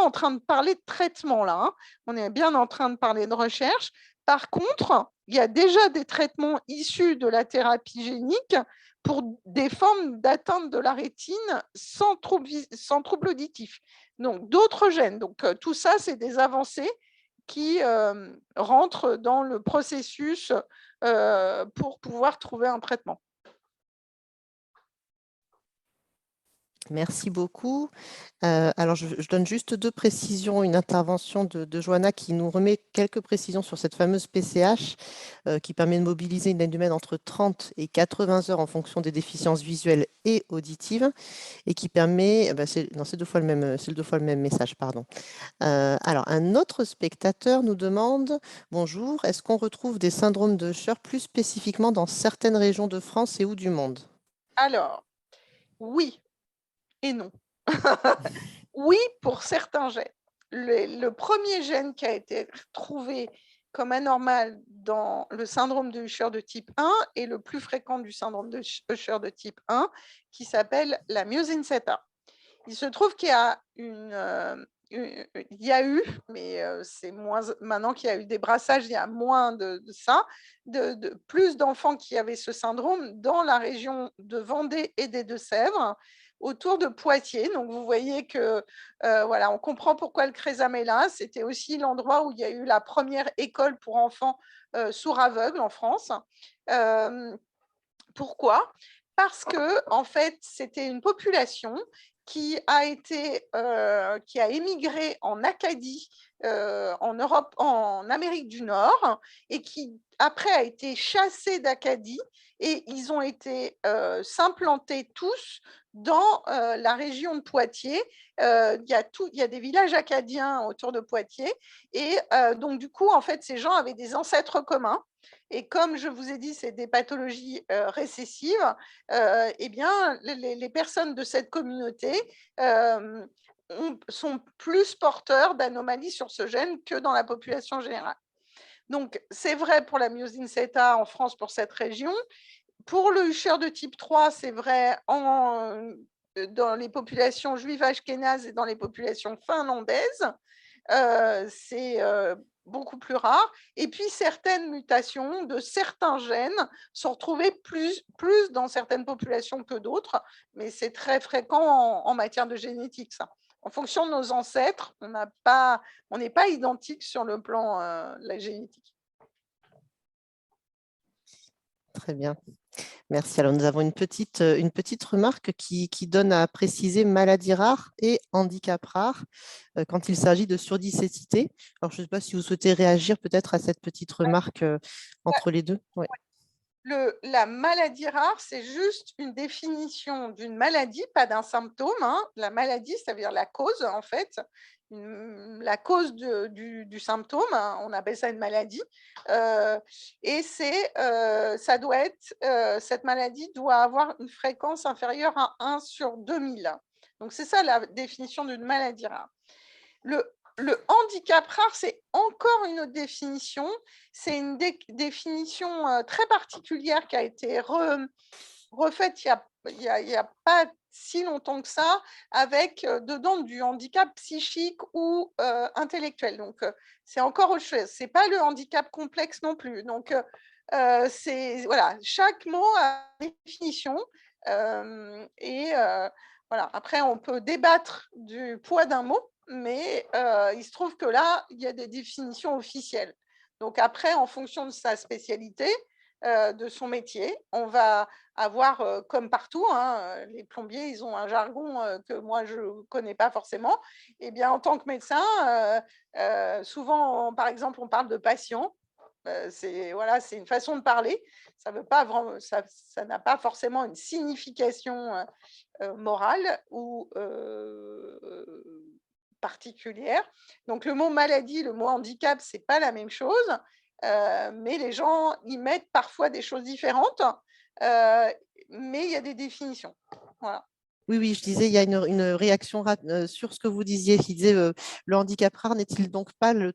en train de parler de traitement là, hein. On est bien en train de parler de recherche. Par contre, il y a déjà des traitements issus de la thérapie génique pour des formes d'atteinte de la rétine sans trouble auditif. Donc, d'autres gènes. Donc, tout ça, c'est des avancées qui rentrent dans le processus pour pouvoir trouver un traitement. Merci beaucoup. Alors, je donne juste deux précisions, une intervention de Johanna qui nous remet quelques précisions sur cette fameuse PCH qui permet de mobiliser une aide humaine entre 30 et 80 heures en fonction des déficiences visuelles et auditives et qui permet, non, c'est deux fois le même message, pardon. Alors, un autre spectateur nous demande, bonjour, est-ce qu'on retrouve des syndromes de Usher plus spécifiquement dans certaines régions de France et ou du monde? Alors, oui et non. Oui, pour certains gènes. Le premier gène qui a été trouvé comme anormal dans le syndrome de Usher de type 1 est le plus fréquent du syndrome de Usher de type 1, qui s'appelle la myosine 7A. Il se trouve qu'il y a il y a eu, mais c'est moins maintenant qu'il y a eu des brassages, il y a moins de ça, plus d'enfants qui avaient ce syndrome dans la région de Vendée et des Deux-Sèvres, autour de Poitiers. Donc vous voyez que voilà, on comprend pourquoi le Crésam est là. C'était aussi l'endroit où il y a eu la première école pour enfants sourds-aveugles en France. Pourquoi? Parce que en fait, c'était une population qui a émigré en Acadie, en Europe, en Amérique du Nord, et qui après a été chassée d'Acadie, et ils ont été s'implanter tous dans la région de Poitiers. Il y a des villages acadiens autour de Poitiers, et donc du coup, en fait, ces gens avaient des ancêtres communs. Et comme je vous ai dit, c'est des pathologies récessives, eh bien, les personnes de cette communauté sont plus porteurs d'anomalies sur ce gène que dans la population générale. Donc, c'est vrai pour la myosine 7A en France, pour cette région. Pour le Usher de type 3, c'est vrai dans les populations juives ashkénazes et dans les populations finlandaises. C'est beaucoup plus rare. Et puis, certaines mutations de certains gènes sont retrouvées plus dans certaines populations que d'autres, mais c'est très fréquent en matière de génétique, ça. En fonction de nos ancêtres, on n'est pas identique sur le plan de la génétique. Très bien. Merci. Alors, nous avons une petite remarque qui donne à préciser maladie rare et handicap rare quand il s'agit de surdicécité. Alors, je ne sais pas si vous souhaitez réagir peut-être à cette petite remarque entre les deux. Ouais. La maladie rare, c'est juste une définition d'une maladie, pas d'un symptôme, hein. La maladie, ça veut dire la cause, en fait, la cause du symptôme, hein, on appelle ça une maladie. Et ça doit être, cette maladie doit avoir une fréquence inférieure à 1 sur 2000. Donc, c'est ça la définition d'une maladie rare. Le handicap rare, c'est encore une autre définition. C'est une définition très particulière qui a été refaite il y a pas si longtemps que ça, avec dedans du handicap psychique ou intellectuel. Donc, c'est encore autre chose. Ce n'est pas le handicap complexe non plus. Donc, voilà, chaque mot a une définition. Voilà. Après, on peut débattre du poids d'un mot, mais il se trouve que là, il y a des définitions officielles. Donc après, en fonction de sa spécialité, de son métier, on va avoir, comme partout, hein, les plombiers, ils ont un jargon que moi, je ne connais pas forcément. Eh bien, en tant que médecin, souvent, par exemple, on parle de patient. Voilà, c'est une façon de parler. Ça veut pas vraiment, ça n'a pas forcément une signification morale ou particulière. Donc le mot maladie, le mot handicap, c'est pas la même chose, mais les gens y mettent parfois des choses différentes, mais il y a des définitions. Voilà. Oui, oui, je disais, il y a une réaction sur ce que vous disiez. Il disait, le handicap rare n'est-il donc pas le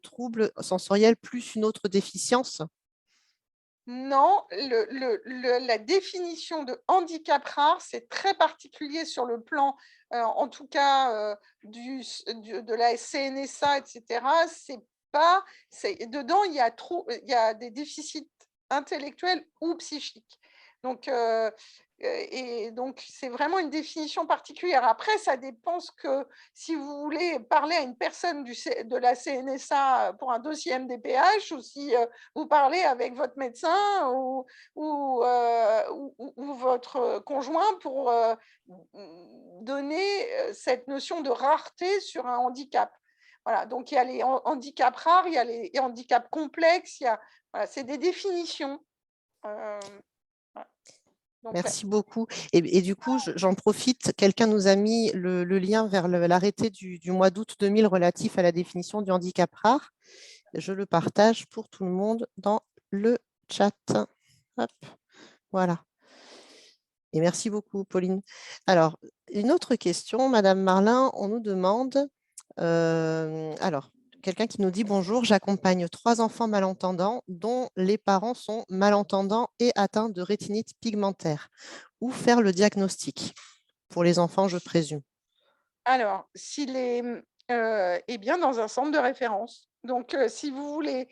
sensoriel plus une autre déficience? Non, la définition de handicap rare, c'est très particulier sur le plan, en tout cas, de la CNSA, etc. C'est pas, dedans, il y a des déficits intellectuels ou psychiques. Donc, Et donc, c'est vraiment une définition particulière. Après, ça dépend que si vous voulez parler à une personne de la CNSA pour un dossier MDPH ou si vous parlez avec votre médecin ou votre conjoint pour donner cette notion de rareté sur un handicap. Voilà, donc il y a les handicaps rares, il y a les handicaps complexes, voilà, c'est des définitions. Voilà. Donc, Merci beaucoup. Et du coup, j'en profite, quelqu'un nous a mis le lien vers l'arrêté du mois d'août 2000 relatif à la définition du handicap rare. Je le partage pour tout le monde dans le chat. Hop, voilà. Et merci beaucoup, Pauline. Alors, une autre question, Madame Marlin, on nous demande, alors, quelqu'un qui nous dit bonjour, j'accompagne 3 enfants malentendants dont les parents sont malentendants et atteints de rétinite pigmentaire. Où faire le diagnostic? Pour les enfants, je présume. alors, s'il est bien dans un centre de référence. Donc, si vous voulez,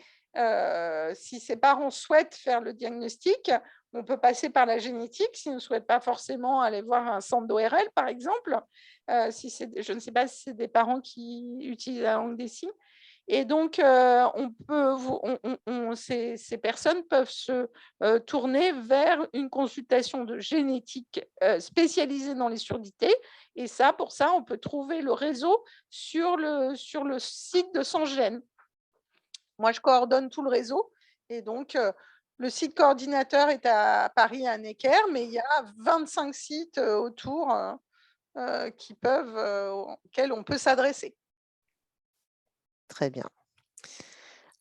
si ses parents souhaitent faire le diagnostic, on peut passer par la génétique s'ils ne souhaitent pas forcément aller voir un centre d'ORL, par exemple. Je ne sais pas si c'est des parents qui utilisent la langue des signes. Et donc, ces personnes peuvent se tourner vers une consultation de génétique spécialisée dans les surdités. Et ça, pour ça, on peut trouver le réseau sur le site de Sangène. Moi, je coordonne tout le réseau. Et donc, le site coordinateur est à Paris, à Necker, mais il y a 25 sites autour auxquels on peut s'adresser. Très bien.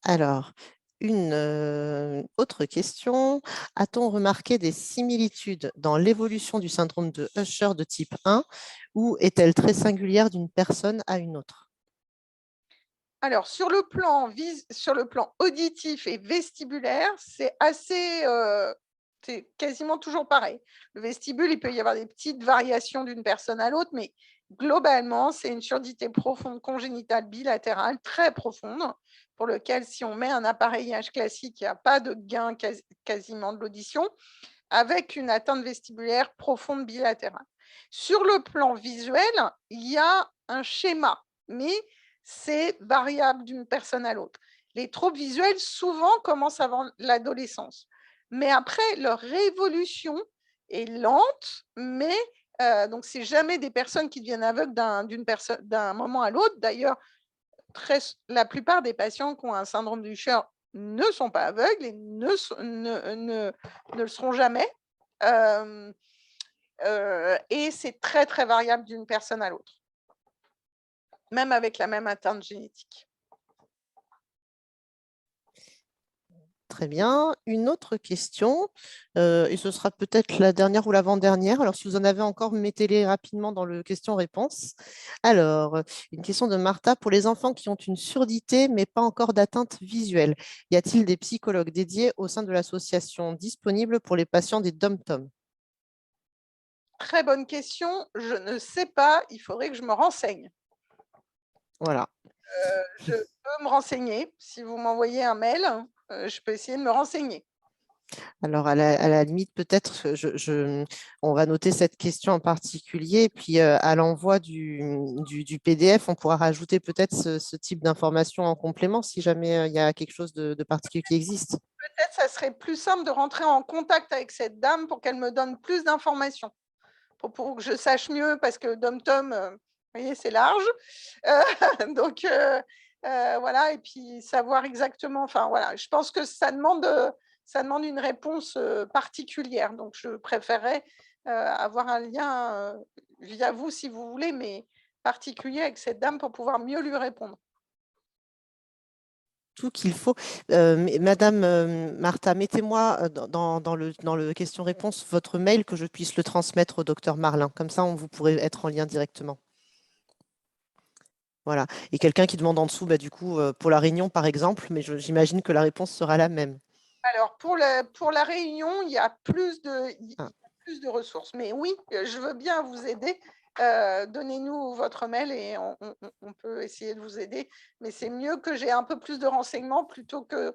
Alors, une autre question. A-t-on remarqué des similitudes dans l'évolution du syndrome de Usher de type 1 ou est-elle très singulière d'une personne à une autre? Alors, sur le plan auditif et vestibulaire, c'est quasiment toujours pareil. Le vestibule, il peut y avoir des petites variations d'une personne à l'autre, mais globalement, c'est une surdité profonde congénitale bilatérale très profonde, pour lequel, si on met un appareillage classique, il n'y a pas de gain quasiment de l'audition, avec une atteinte vestibulaire profonde bilatérale. Sur le plan visuel, il y a un schéma, mais c'est variable d'une personne à l'autre. Les troubles visuels, souvent, commencent avant l'adolescence. Mais après, leur évolution est lente, mais donc c'est jamais des personnes qui deviennent aveugles d'un moment à l'autre. D'ailleurs, la plupart des patients qui ont un syndrome du Usher ne sont pas aveugles et ne le seront jamais. Et c'est très, très variable d'une personne à l'autre, même avec la même atteinte génétique. Très bien. Une autre question, et ce sera peut-être la dernière ou l'avant-dernière. Alors, si vous en avez encore, mettez-les rapidement dans le question-réponse. Alors, une question de Martha. Pour les enfants qui ont une surdité, mais pas encore d'atteinte visuelle, y a-t-il des psychologues dédiés au sein de l'association disponible pour les patients des DOM-TOM? Très bonne question. Je ne sais pas. Il faudrait que je me renseigne. Voilà. Je peux me renseigner. Si vous m'envoyez un mail, je peux essayer de me renseigner. Alors, à la limite, peut-être, on va noter cette question en particulier, puis à l'envoi du PDF, on pourra rajouter peut-être ce type d'information en complément si jamais il y a quelque chose de particulier qui existe. Peut-être ça serait plus simple de rentrer en contact avec cette dame pour qu'elle me donne plus d'informations, pour que je sache mieux, parce que Dom-Tom, vous voyez, c'est large. Donc, voilà, et puis savoir exactement, enfin voilà, je pense que ça demande une réponse particulière. Donc, je préférerais avoir un lien via vous, si vous voulez, mais particulier avec cette dame pour pouvoir mieux lui répondre. Tout qu'il faut. Madame Martha, mettez-moi dans le question-réponse votre mail que je puisse le transmettre au docteur Marlin. Comme ça, vous pourrez être en lien directement. Voilà. Et quelqu'un qui demande en dessous, du coup, pour la réunion, par exemple, mais j'imagine que la réponse sera la même. Alors, pour la réunion, il y a plus Ah. de ressources. Mais oui, je veux bien vous aider. Donnez-nous votre mail et on peut essayer de vous aider. Mais c'est mieux que j'ai un peu plus de renseignements plutôt que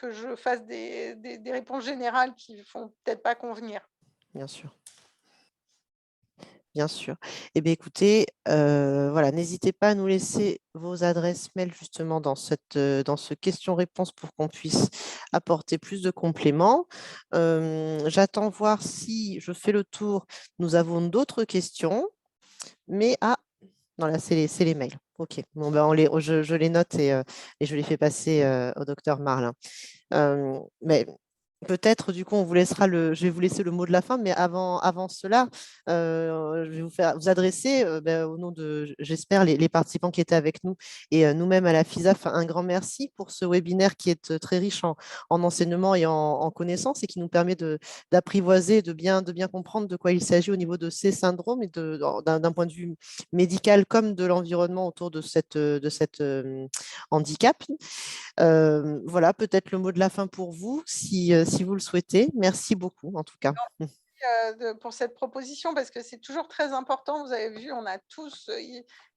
je fasse des réponses générales qui ne vont peut-être pas convenir. Bien sûr. Bien sûr. Eh bien, écoutez, voilà, n'hésitez pas à nous laisser vos adresses mail justement dans ce question-réponse pour qu'on puisse apporter plus de compléments. J'attends voir si je fais le tour. Nous avons d'autres questions, mais non, là, c'est les mails. OK. Bon, ben, je les note et je les fais passer au docteur Marlin. Mais peut-être, du coup, je vais vous laisser le mot de la fin, mais avant cela, je vais vous adresser, ben, au nom de, j'espère, les participants qui étaient avec nous et nous-mêmes à la FISAF, un grand merci pour ce webinaire qui est très riche en enseignements et en connaissances et qui nous permet d'apprivoiser, de bien comprendre de quoi il s'agit au niveau de ces syndromes et d'un point de vue médical comme de l'environnement autour de cette handicap. Voilà, peut-être le mot de la fin pour vous, si vous le souhaitez. Merci beaucoup, en tout cas. Pour cette proposition parce que c'est toujours très important. Vous avez vu, on a tous,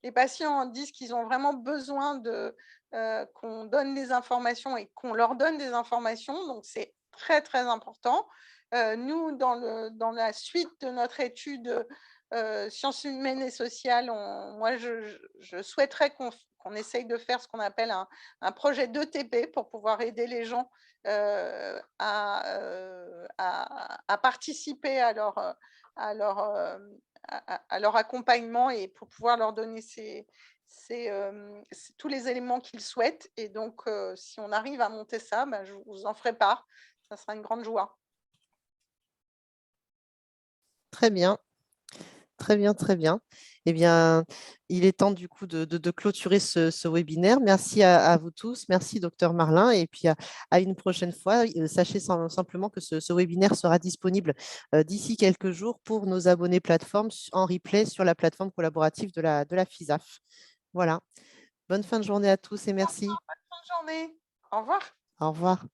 les patients disent qu'ils ont vraiment besoin qu'on donne des informations et qu'on leur donne des informations. Donc, c'est très, très important. Nous, dans la suite de notre étude sciences humaines et sociales, moi, je souhaiterais qu'on essaye de faire ce qu'on appelle un projet d'ETP pour pouvoir aider les gens à participer à leur, à leur accompagnement et pour pouvoir leur donner tous les éléments qu'ils souhaitent. Et donc, si on arrive à monter ça, je vous en ferai part. Ça sera une grande joie. Très bien. Très bien, très bien. Eh bien, il est temps du coup de clôturer ce webinaire. Merci à vous tous. Merci, docteur Marlin. Et puis à une prochaine fois. Sachez simplement que ce webinaire sera disponible d'ici quelques jours pour nos abonnés plateforme en replay sur la plateforme collaborative de la FISAF. Voilà. Bonne fin de journée à tous et merci. Bonne journée. Au revoir. Au revoir.